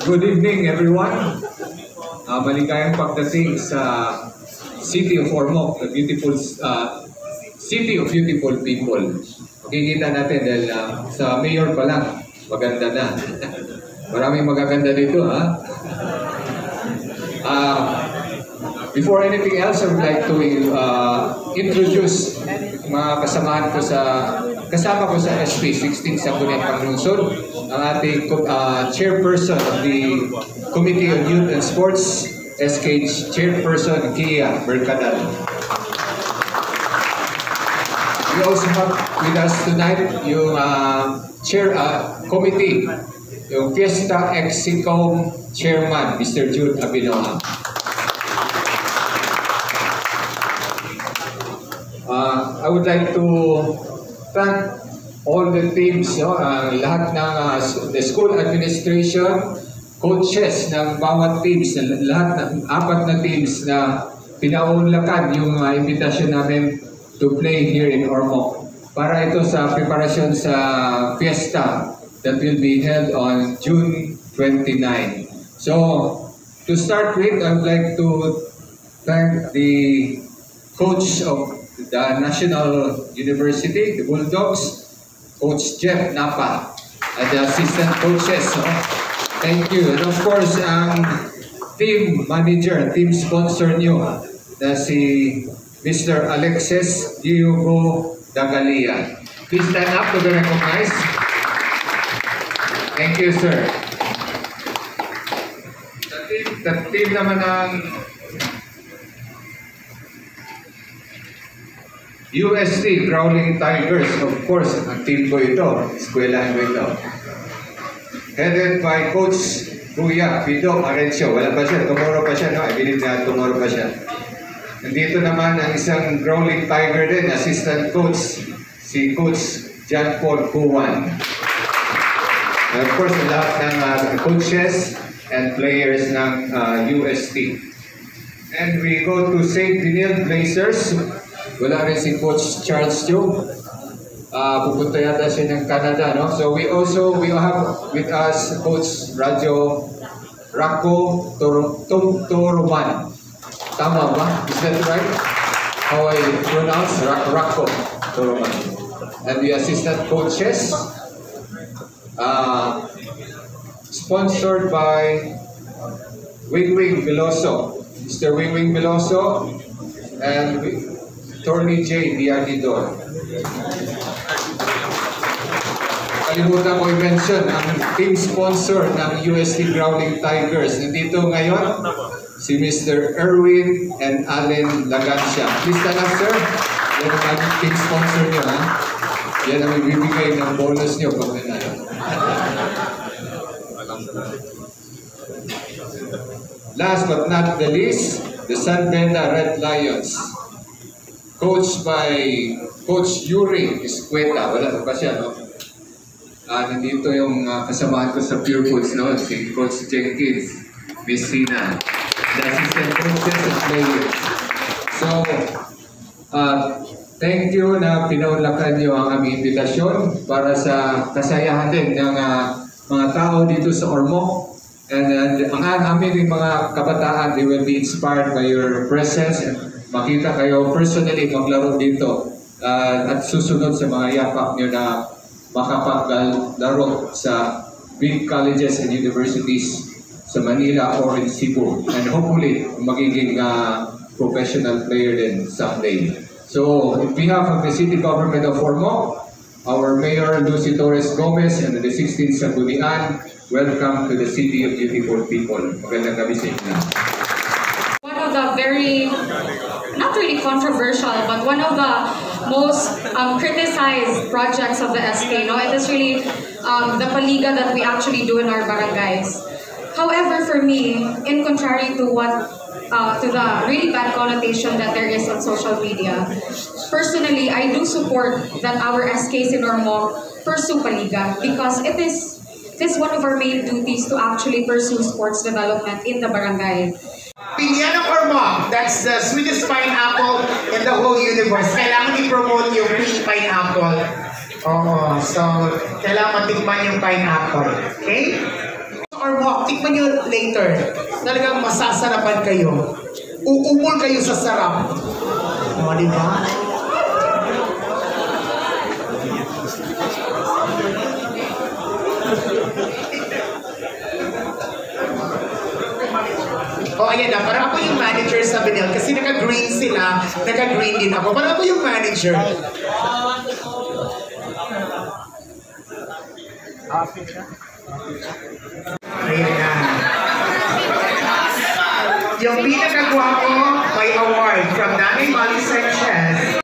Good evening, everyone. Maligayang pagdating sa City of Ormoc, the beautiful City of Beautiful People. Makikita natin dahil sa mayor pa lang, maganda na. Maraming magaganda dito, ha? Before anything else, I would like to introduce mga kasama ko sa SP 16 Sangguniang Panglungsod, ang ating chairperson of the Committee on Youth and Sports, SK Chairperson Kia Mercadal. We also have with us tonight yung committee, yung Fiesta Exicom Chairman, Mr. Jude Abinoa. I would like to thank all the teams, lahat ng the school administration, coaches ng bawat teams, lahat ng apat na teams na pinaunlakan yung invitation namin to play here in Ormoc. Para ito sa preparasyon sa fiesta that will be held on June 29. So, to start with, I would like to thank the coach of the National University, the Bulldogs, Coach Jeff Napa, and the assistant coaches. Thank you. And of course, ang team manager, team sponsor nyo, na si Mr. Alexis Diogo Dagalia. Please stand up to be recognized. Thank you, sir. The team naman ng UST, Growling Tigers, of course, ang team ko ito, eskwelahan ko ito. Headed by Coach Kuya Pido Arencio. Wala pa siya, tomorrow pa siya, no? I believe na tomorrow pa siya. Nandito naman ang isang Growling Tiger din, assistant coach, si Coach John Paul Kuwan. And of course, lahat ng coaches and players ng UST. And we go to St. Denis Blazers. Wala rin si Coach Charles Chu. Pupunta yata siya ng Canada, no? So we have with us Coach Radyo Rako Toroman. Tama ba? Is that right? How I pronounce? Rako Toroman. And the assistant coaches, sponsored by Wing Veloso. Mr. Wing Veloso and Tony J. Diagidor. Kalimutan ko i-mention ang team sponsor ng UST Growling Tigers. Nandito ngayon si Mr. Erwin and Allen Lagancia. Please stand up, sir. Yan ang team sponsor nyo, ha? Yan ang ibibigay ng bonus nyo pag nanalo. Last but not the least, the San Benda Red Lions. Coached by Coach Yuri Escueta. Wala pa siya, no? Nandito yung kasamahan ko sa Pure Foods, no? Si Coach Jenkins Messina, the assistant coaches and players. So, thank you na pinaunlakan niyo ang aming invitasyon para sa kasayahan din ng mga tao dito sa Ormoc. And ang aming mga kabataan, they will be inspired by your presence and makita kayo personally maglaro dito at susunod sa mga yapak nyo na makapaglaro sa big colleges and universities sa Manila or in Cebu, and hopefully magiging professional player din someday. So, on behalf of the City Government of Ormoc, our Mayor Lucy Torres Gomez and the 16th Sanggunian, welcome to the City of Beautiful People. Magandang gabi sa inyo. One of the very, not really controversial, but one of the most criticized projects of the SK. No, it is really the paliga that we actually do in our barangays. However, for me, in contrary to to the really bad connotation that there is on social media, personally, I do support that our SKs in Ormoc pursue paliga because it is one of our main duties to actually pursue sports development in the barangay. Piña ng Ormoc, that's the sweetest pineapple in the whole universe. Kailangan i-promote yung pink pineapple. So kailangan matikman yung pineapple. Okay? Ormoc, tikman nyo later. Talagang masasarapan kayo. Uumol kayo sa sarap. O, di ba? O, ayan na. Parang ako yung manager sa Benel. Kasi naka-green sila. Naka-green din ako. Parang ako yung manager. Ayan na. Yung pinakagwapo may award from Nanay Molly Sanchez.